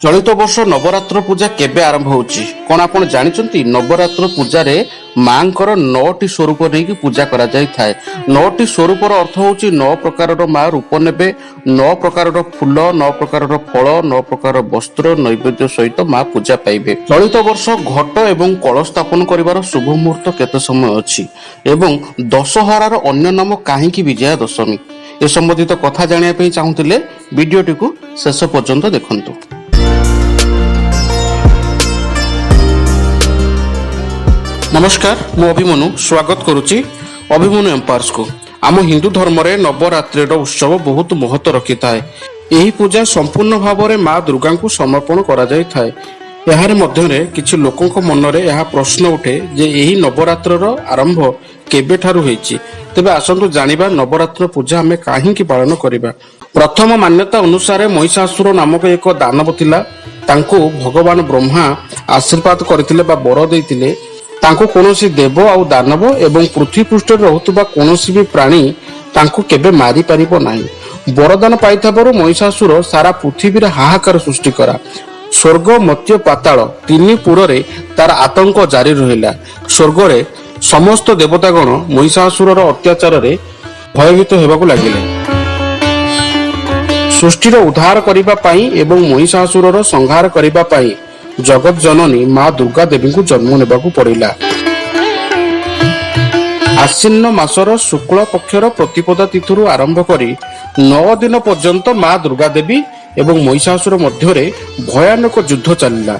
चलित वर्ष नवरात्र पूजा केबे आरंभ होउची कोन आपण जानिचंती। नवरात्र पूजारे मांकर 9टी स्वरूप नहीं पूजा करा जाय थाए। 9टी स्वरूपर अर्थ होउची 9 प्रकारर मां रूप नेबे, 9 प्रकारर फूल, 9 प्रकारर फल, 9 प्रकार वस्त्र नैवेद्य सहित मां पूजा पाइबे। चलित वर्ष घट एवं कलश स्थापन करिवार शुभ मुहूर्त केते समय अछि एवं दशहरार अन्य नाम काहेकि विजया दशमी ए संबंधित कथा जानिया पई चाहुतिले वीडियोटी को शेष पर्यंत देखंतु। नमस्कार, मु अभिमनु स्वागत करुच्ची अभिमनु एम्पायर्स को। आम हिंदू धर्म रे नवरात्रि उत्सव बहुत महत्व रखी थाए। यही पूजा संपूर्ण भाव में माँ दुर्गा को समर्पण करा जाय थाए। यार मध्य किछि लोकंक मन रे यह प्रश्न उठे जे यही नवरात्र आरंभ केबे ठारु होईची। तेबे आसंतु जानिबा नवरात्र पूजा हमें काहेकि पालन करिबा। प्रथम मान्यता अनुसार महिषासुर नामक एक दानव थिला। तांको भगवान ब्रह्मा आशीर्वाद करथिले बा बर दैथिले तांको कोनोसी देव आउ दानव एवं पृथ्वी पृष्ठ रहुतबा कोनोसी भी प्राणी तांको केबे मारी परिबो नाही। वरदान पाइथाबरु महिषासुर सारा पृथ्वी रे हाहाकार सृष्टि करा। स्वर्ग मत्य पाताल तीन पुरे तार आतंक जारी रहिला। स्वर्ग रे समस्त देवतागण महिषासुरर अत्याचार रे भयभीत हेबाकु लागिले। सृष्टिर उद्धार करिबा पई एवं महिषासुरर संहार करिबा पई जगत जननी माँ दुर्गा देवी को जन्म नेबाकू पड़िला। आश्विन मासर शुक्ल पक्षर प्रतिपदा तिथि आरंभ करी 9 दिन पर्यंत माँ दुर्गा देवी एवं महिषासुर मध्य भयानक युद्ध चलिला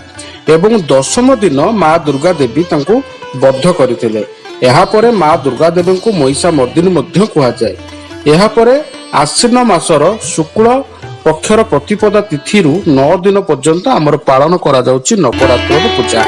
एवं 10म दिन माँ दुर्गा देवी तांको बद्ध करथिले। एहा परे माँ दुर्गा देवी को महिषा मर्दिनी मध्य कहा जाए। एहा परे आश्विन मासर शुक्ल पक्षर प्रतिपदा तिथि 9 दिन पर्यंत आमर पालन करा जाउची नवरात्र पूजा।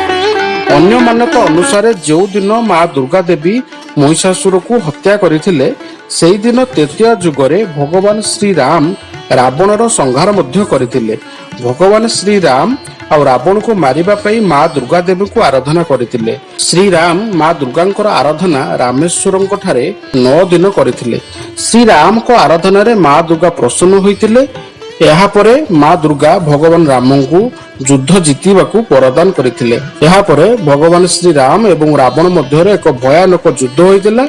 अन्य मान्यता अनुसार जो दिन माँ दुर्गा देवी महिषासुर को हत्या करथिले सेही दिन तृतीय जुगरे भगवान श्री राम रावणर संहार मध्य करथिले। भगवान श्री राम और रावण को मारिबा पई माँ दुर्गा देवी को आराधना करथिले। श्री राम माँ दुर्गांकर आराधना रामेश्वरंक ठारे 9 दिन करथिले। श्री राम को आराधना रे माँ दुर्गा प्रसन्न होइतिले। एहा परे माँ दुर्गा भगवान राम को युद्ध जीतिबाकू वरदान करथिले। एहा परे भगवान श्री राम एवं रावण मध्य एक भयानक युद्ध होइतिला।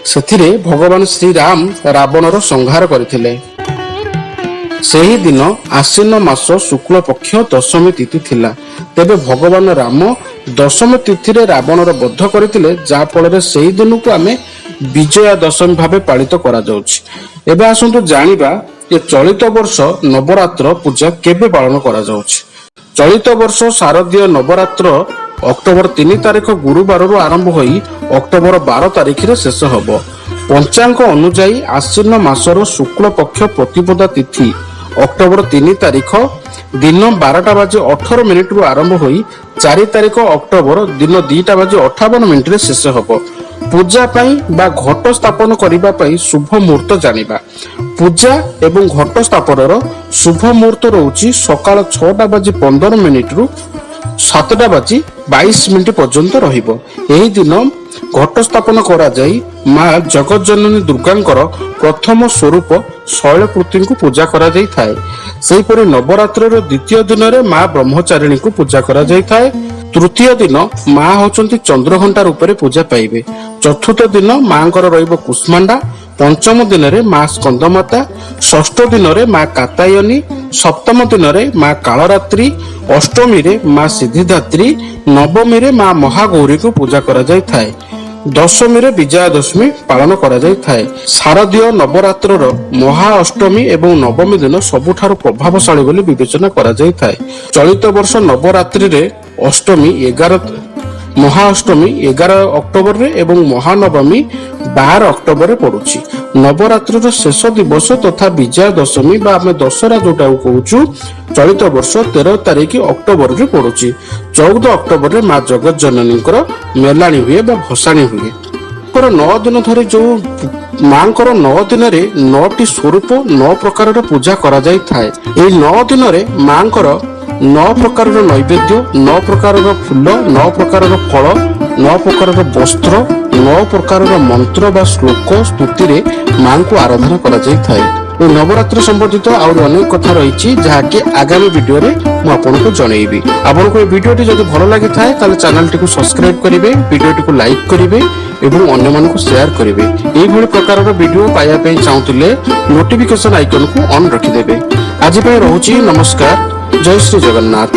सेथिरे भगवान श्री राम रावणर संहार करथिले। सेही दिन आश्विन मास शुक्ल पक्ष दशमी तिथि थिला। तेबे भगवान राम दशमी तिथि रे रावणर बद्ध करथिले, जा फल सेही दिन को आमे विजया दशमी भावे पालित करा जाउछि। एबे आसंतु जानिबा ये चलित वर्ष नवरात्र पूजा केबे पालन करा जाउछि। चलित वर्ष शारदीय नवरात्र अक्टोबर 3 तारिख गुरुवार आरंभ होई अक्टोबर 12 तारिख रे शेष हबो। पंचांग अनुसार आश्विन मासर शुक्ल पक्ष प्रतिपदा तिथि अक्टोबर 3 तारिख दिन 12:18 रु आरंभ होई 4 तारिख अक्टोबर दिन 2:58 रे शेष हबो। पूजा पाई बा घट स्थापन करिबा पाई शुभ मुहूर्त जानिबा। पूजा एवं घट स्थापनर शुभ मुहूर्त रहउची सकाळ 6:15 रु 7:22 पर्यंत रहिबो। एही दिन घट स्थापन करा जाई माँ जगत जननी दुर्गांकर प्रथम स्वरूप शैलपुत्री को पूजा करा जाई थाए। सेहीपरि नवरात्र द्वितीय दिन रे माँ ब्रह्मचारिणी को पूजा करा जाई थाए। तृतीय दिन माँ होचंती चंद्रघंटा रूप में पूजा पाइबे। चतुर्थ दिन मांकर रहिबो कुष्मांडा। पंचम दिन रे माँ स्कंदमाता। षष्ठ दिन रे माँ कात्यायनी। सप्तम दिन रे माँ कालरात्रि। अष्टमी रे माँ सिद्धिदात्री। नवमी रे माँ महागौरी को पूजा करा जाई थाए। दशमी रे विजया दशमी पालन करा जाई थाए। शारदीय नवरात्रर महाअष्टमी एवं नवमी दिन सबुठारु प्रभावशाली बोली विवेचना करा जाई थाए। चलित वर्ष नवरात्रि रे अष्टमी 11 महाअष्टमी 11 अक्टोबर रे एवं महानवमी 12 अक्टोबर रे पड़ुछि। नवरात्रिर शेष दिवस तथा विजया दशमी बा आमे दशहरा जोटा कहूछु चलित वर्ष 13 तारिख अक्टोबर रे पड़ुछि। 14 अक्टोबर रे माँ जगत जननीकर मेलाणी हुए बा भसाणी हुए। 9 दिन धरे जो मांकर 9 दिन रे 9टी स्वरूप 9 प्रकार पूजा करा जाई थाए। एई 9 दिन रे मांकर 9 प्रकार नैवेद्य, 9 प्रकार फूल, 9 प्रकार फल, 9 प्रकार वस्त्र, 9 प्रकार मंत्र बा श्लोक स्तुति रे मां को आराधना करा जाई थाए। ଓ ନବରାତ୍ରି ସମ୍ବନ୍ଧିତ ଆହୁରି ଅନେକ କଥା ରହିଛି ଯାହାକି ଆଗାମୀ ଭିଡିଓରେ ମୁଁ ଆପଣଙ୍କୁ ଜଣେଇବି। ଆପଣଙ୍କୁ এই ଭିଡିଓଟି ଯଦି ଭଲ ଲାଗିଥାଏ ତାହେଲେ ଚ୍ୟାନେଲଟିକୁ ସବସ୍କ୍ରାଇବ କରିବେ, ଭିଡିଓଟିକୁ ଲାଇକ୍ କରିବେ ଏବଂ ଅନ୍ୟମାନଙ୍କୁ ସେୟାର କରିବେ। ଏଇଭଳି ପ୍ରକାରର ଭିଡିଓ ପାଇବା ପାଇଁ ଚାହୁଁଥିଲେ ନୋଟିଫିକେସନ ଆଇକନକୁ ଅନ୍ ରଖିଦେବେ। ଆଜି ପାଇଁ ରହୁଛି, ନମସ୍କାର, ଜୟ ଶ୍ରୀ ଜଗନ୍ନାଥ।